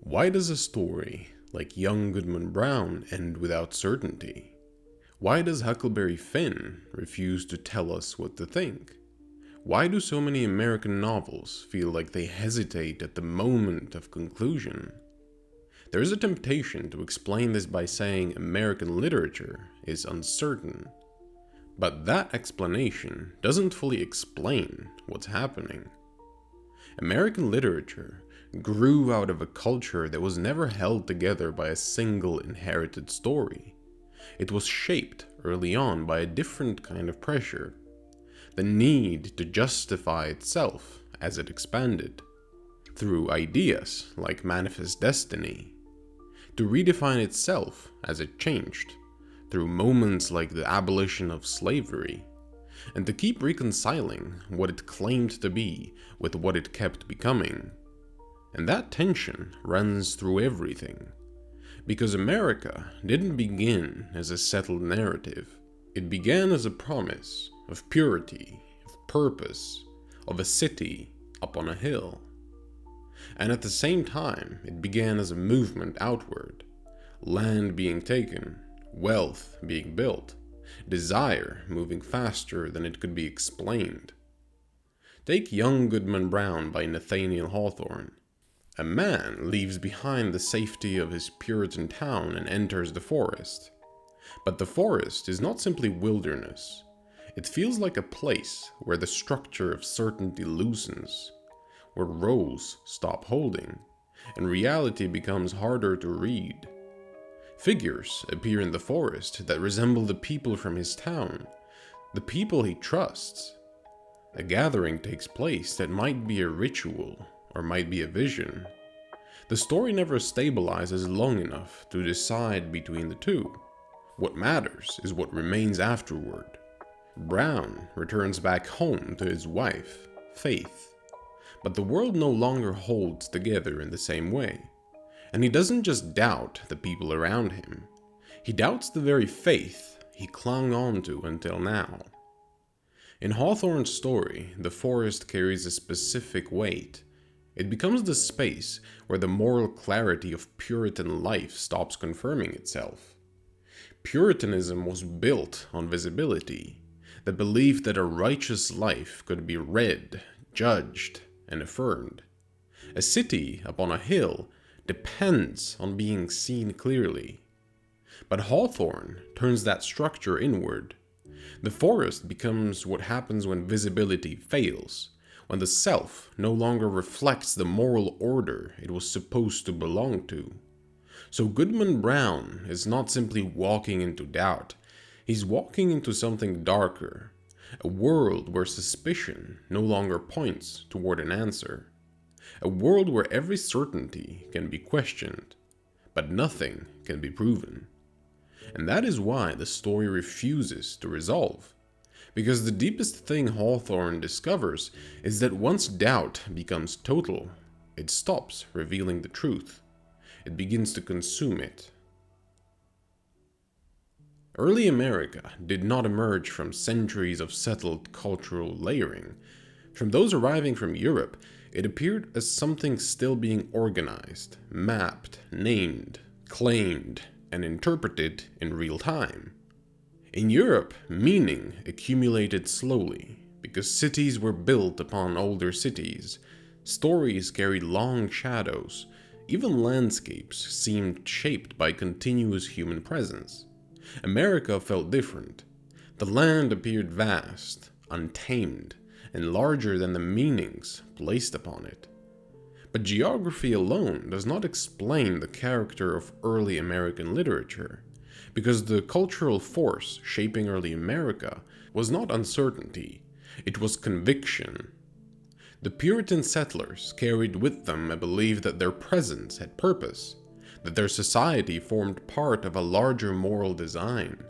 Why does a story like young Goodman Brown end without certainty? Why does Huckleberry Finn refuse to tell us what to think? Why do so many American novels feel like they hesitate at the moment of conclusion? There is a temptation to explain this by saying American literature is uncertain. But that explanation doesn't fully explain what's happening. American literature grew out of a culture that was never held together by a single inherited story. It was shaped early on by a different kind of pressure, the need to justify itself as it expanded, through ideas like manifest destiny, to redefine itself as it changed, through moments like the abolition of slavery, and to keep reconciling what it claimed to be with what it kept becoming. And that tension runs through everything, because America didn't begin as a settled narrative. It began as a promise of purity, of purpose, of a city up on a hill. And at the same time, it began as a movement outward, land being taken, wealth being built, desire moving faster than it could be explained. Take Young Goodman Brown by Nathaniel Hawthorne. A man leaves behind the safety of his Puritan town and enters the forest. But the forest is not simply wilderness. It feels like a place where the structure of certainty loosens, where roles stop holding, and reality becomes harder to read. Figures appear in the forest that resemble the people from his town, the people he trusts. A gathering takes place that might be a ritual, or might be a vision. The story never stabilizes long enough to decide between the two. What matters is what remains afterward. Brown returns back home to his wife, Faith. But the world no longer holds together in the same way. And he doesn't just doubt the people around him. He doubts the very faith he clung on to until now. In Hawthorne's story, the forest carries a specific weight. It becomes the space where the moral clarity of Puritan life stops confirming itself. Puritanism was built on visibility, the belief that a righteous life could be read, judged, and affirmed. A city upon a hill depends on being seen clearly. But Hawthorne turns that structure inward. The forest becomes what happens when visibility fails, when the self no longer reflects the moral order it was supposed to belong to. So Goodman Brown is not simply walking into doubt, he's walking into something darker, a world where suspicion no longer points toward an answer, a world where every certainty can be questioned, but nothing can be proven. And that is why the story refuses to resolve. Because the deepest thing Hawthorne discovers is that once doubt becomes total, it stops revealing the truth. It begins to consume it. Early America did not emerge from centuries of settled cultural layering. From those arriving from Europe, it appeared as something still being organized, mapped, named, claimed, and interpreted in real time. In Europe, meaning accumulated slowly, because cities were built upon older cities. Stories carried long shadows. Even landscapes seemed shaped by continuous human presence. America felt different. The land appeared vast, untamed, and larger than the meanings placed upon it. But geography alone does not explain the character of early American literature, because the cultural force shaping early America was not uncertainty, it was conviction. The Puritan settlers carried with them a belief that their presence had purpose, that their society formed part of a larger moral design.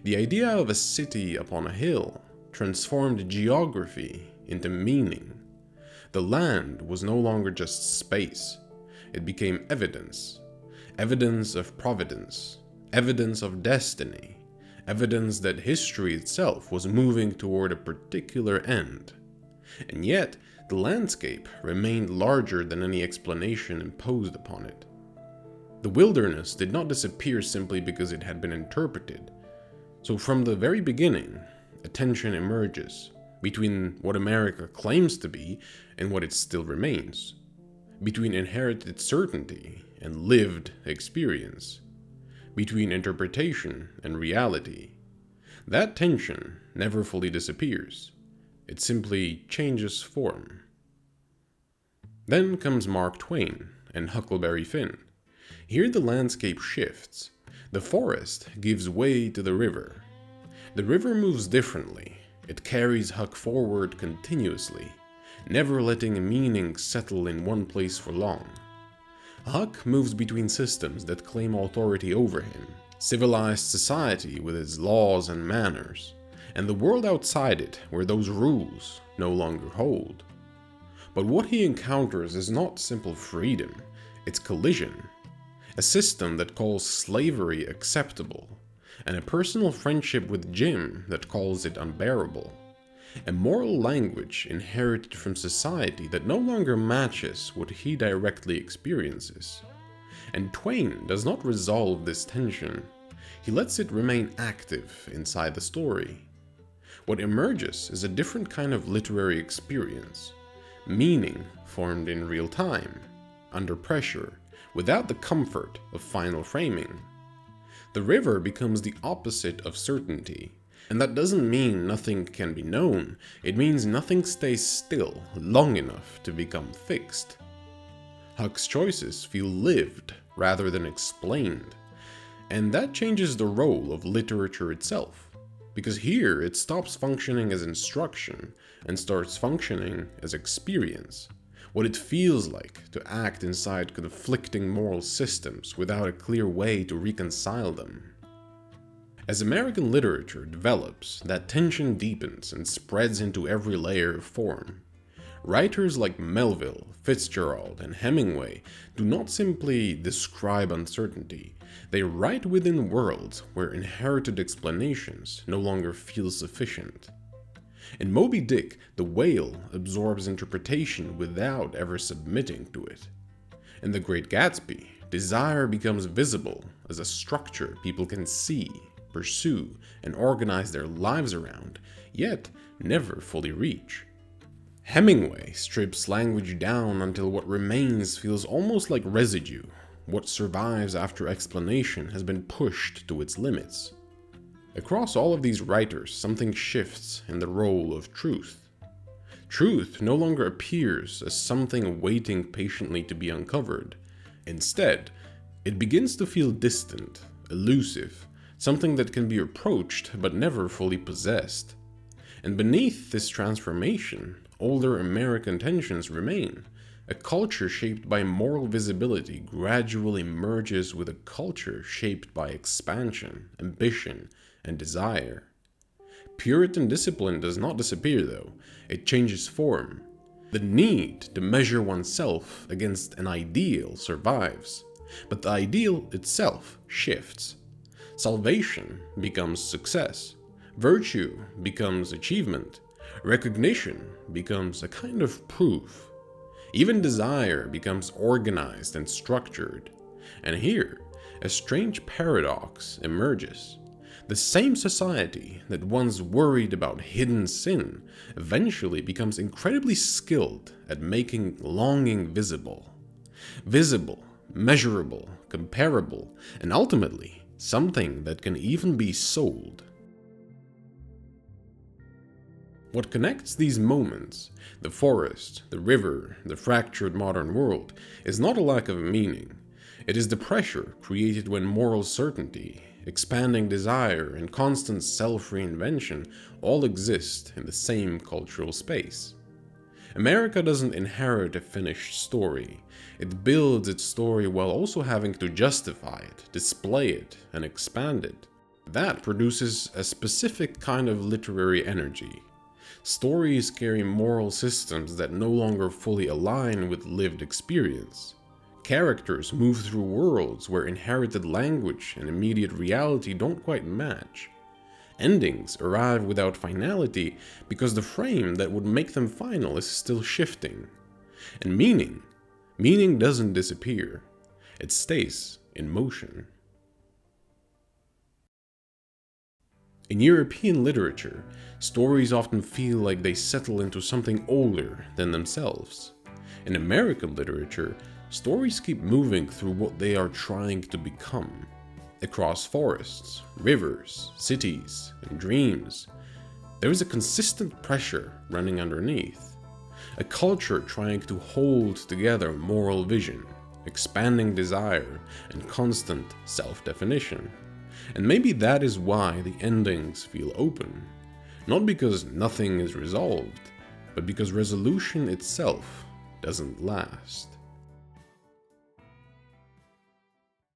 The idea of a city upon a hill transformed geography into meaning. The land was no longer just space, it became evidence. Evidence of providence, evidence of destiny, evidence that history itself was moving toward a particular end. And yet, the landscape remained larger than any explanation imposed upon it. The wilderness did not disappear simply because it had been interpreted. So from the very beginning, a tension emerges between what America claims to be and what it still remains, between inherited certainty and lived experience, between interpretation and reality. That tension never fully disappears. It simply changes form. Then comes Mark Twain and Huckleberry Finn. Here the landscape shifts. The forest gives way to the river. The river moves differently. It carries Huck forward continuously, never letting a meaning settle in one place for long. Huck moves between systems that claim authority over him, civilized society with its laws and manners, and the world outside it where those rules no longer hold. But what he encounters is not simple freedom, it's collision. A system that calls slavery acceptable, and a personal friendship with Jim that calls it unbearable. A moral language inherited from society that no longer matches what he directly experiences. And Twain does not resolve this tension. He lets it remain active inside the story. What emerges is a different kind of literary experience. Meaning formed in real time, under pressure, without the comfort of final framing. The river becomes the opposite of certainty, and that doesn't mean nothing can be known, it means nothing stays still long enough to become fixed. Huck's choices feel lived rather than explained, and that changes the role of literature itself, because here it stops functioning as instruction and starts functioning as experience. What it feels like to act inside conflicting moral systems without a clear way to reconcile them. As American literature develops, that tension deepens and spreads into every layer of form. Writers like Melville, Fitzgerald, and Hemingway do not simply describe uncertainty, they write within worlds where inherited explanations no longer feel sufficient. In Moby Dick, the whale absorbs interpretation without ever submitting to it. In The Great Gatsby, desire becomes visible as a structure people can see, pursue, and organize their lives around, yet never fully reach. Hemingway strips language down until what remains feels almost like residue. What survives after explanation has been pushed to its limits. Across all of these writers, something shifts in the role of truth. Truth no longer appears as something waiting patiently to be uncovered. Instead, it begins to feel distant, elusive, something that can be approached but never fully possessed. And beneath this transformation, older American tensions remain. A culture shaped by moral visibility gradually merges with a culture shaped by expansion, ambition, and desire. Puritan discipline does not disappear though, it changes form. The need to measure oneself against an ideal survives, but the ideal itself shifts. Salvation becomes success, virtue becomes achievement, recognition becomes a kind of proof. Even desire becomes organized and structured. And here, a strange paradox emerges. The same society that once worried about hidden sin eventually becomes incredibly skilled at making longing visible. Visible, measurable, comparable, and ultimately something that can even be sold. What connects these moments, the forest, the river, the fractured modern world, is not a lack of meaning. It is the pressure created when moral certainty, expanding desire, and constant self-reinvention all exist in the same cultural space. America doesn't inherit a finished story. It builds its story while also having to justify it, display it, and expand it. That produces a specific kind of literary energy. Stories carry moral systems that no longer fully align with lived experience. Characters move through worlds where inherited language and immediate reality don't quite match. Endings arrive without finality because the frame that would make them final is still shifting. And meaning doesn't disappear. It stays in motion. In European literature, stories often feel like they settle into something older than themselves. In American literature, stories keep moving through what they are trying to become. Across forests, rivers, cities, and dreams, there is a consistent pressure running underneath. A culture trying to hold together moral vision, expanding desire, and constant self-definition. And maybe that is why the endings feel open. Not because nothing is resolved, but because resolution itself doesn't last.